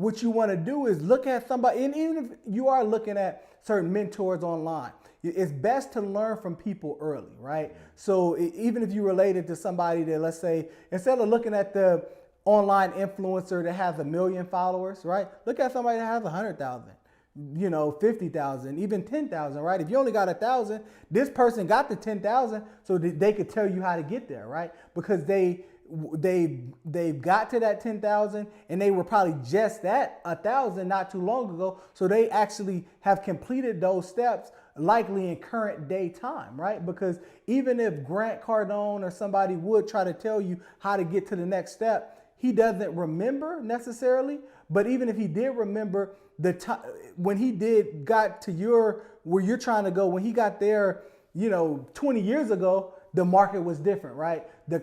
what you want to do is look at somebody, and even if you are looking at certain mentors online, it's best to learn from people early, right? So even if you related to somebody that, let's say, instead of looking at the online influencer that has 1 million followers, right? Look at somebody that has 100,000, 50,000, even 10,000, right? If you only got 1,000, this person got the 10,000 so that they could tell you how to get there, right? Because they got to that 10,000 and they were probably just at 1,000 not too long ago. So they actually have completed those steps likely in current day time, right? Because even if Grant Cardone or somebody would try to tell you how to get to the next step, he doesn't remember necessarily. But even if he did remember the time when he got to where you're trying to go, when he got there, 20 years ago, the market was different, right? The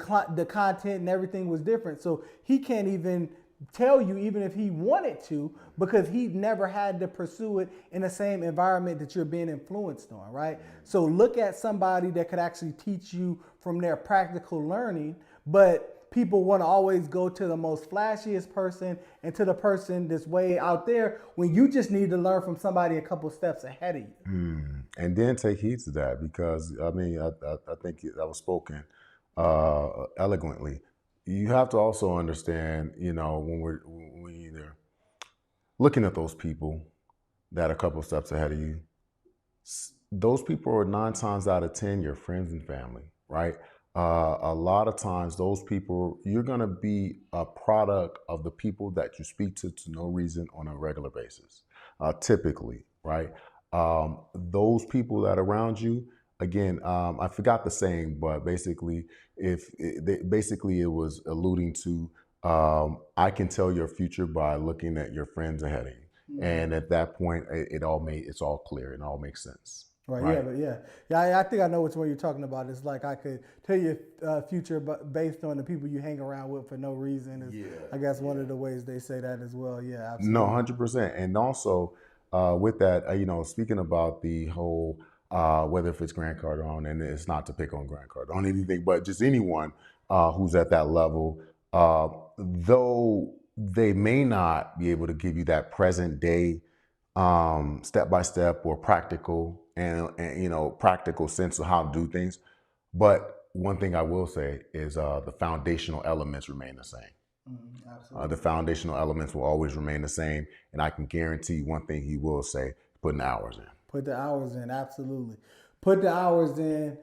content and everything was different. So he can't even tell you, even if he wanted to, because he never had to pursue it in the same environment that you're being influenced on, right? So look at somebody that could actually teach you from their practical learning, but people want to always go to the most flashiest person and to the person that's way out there when you just need to learn from somebody a couple steps ahead of you. And then take heed to that, because I think that was spoken eloquently. You have to also understand, when we're either looking at those people that are a couple steps ahead of you, those people are 9 times out of 10 your friends and family, right? A lot of times those people, you're going to be a product of the people that you speak to no reason on a regular basis, typically, right? Those people that are around you, again, I forgot the saying, but basically, it was alluding to, I can tell your future by looking at your friends ahead of you, and at that point, it's all clear and all makes sense. Right. Yeah. I think I know which one you're talking about. It's like I could tell you future, but based on the people you hang around with for no reason. I guess one of the ways they say that as well. Yeah, absolutely. No, 100%. And also with that, speaking about the whole, whether if it's Grant Cardone, and it's not to pick on Grant Cardone, anything, but just anyone who's at that level, though they may not be able to give you that present day step by step or practical and practical sense of how to do things. But one thing I will say is the foundational elements remain the same. The foundational elements will always remain the same. And I can guarantee one thing he will say, putting the hours in. Put the hours in, absolutely. Put the hours in,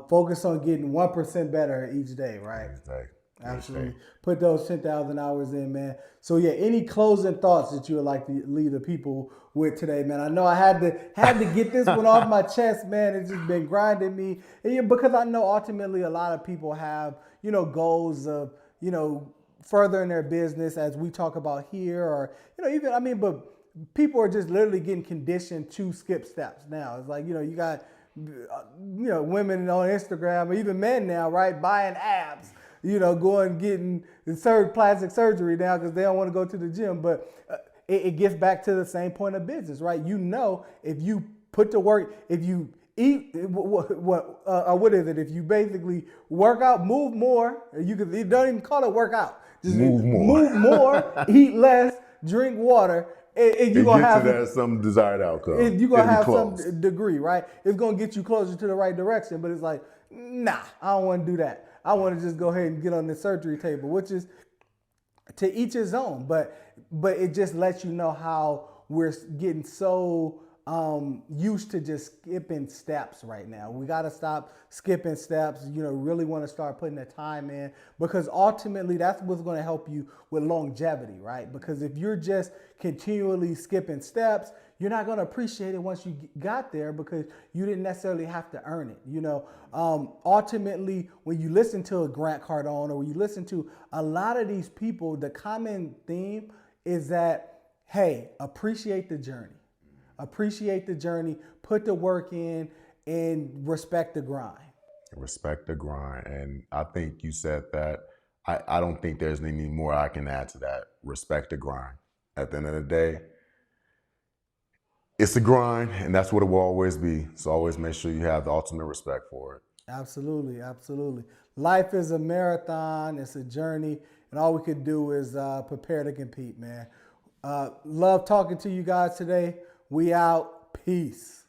focus on getting 1% better each day, right? Exactly. Absolutely. Put those 10,000 hours in, man. So yeah, any closing thoughts that you would like to leave the people with today, man? I know I had to get this one off my chest, man. It's just been grinding me. And because I know ultimately a lot of people have, goals of, furthering their business as we talk about here, or, but people are just literally getting conditioned to skip steps now. It's like, you got, women on Instagram or even men now, right, buying abs. Going getting plastic surgery now because they don't want to go to the gym. But it gets back to the same point of business, right? If you put to work, if you eat, what is it? If you basically work out, move more. You don't even call it workout. Just move more, eat less, drink water. And you're going to have some desired outcome. You're going to have some degree, right? It's going to get you closer to the right direction. But it's like, nah, I don't want to do that. I want to just go ahead and get on the surgery table, which is to each his own. But it just lets you know how we're getting so used to just skipping steps right now. We got to stop skipping steps, really want to start putting the time in, because ultimately that's what's going to help you with longevity, right? Because if you're just continually skipping steps, you're not going to appreciate it once you got there because you didn't necessarily have to earn it. Ultimately, when you listen to a Grant Cardone or when you listen to a lot of these people, the common theme is that, hey, appreciate the journey. Appreciate the journey, put the work in, and respect the grind. Respect the grind. And I think you said that. I don't think there's any more I can add to that. Respect the grind. At the end of the day, it's a grind, and that's what it will always be. So always make sure you have the ultimate respect for it. Absolutely, absolutely. Life is a marathon. It's a journey. and all we could do is prepare to compete, man. Love talking to you guys today. We out. Peace.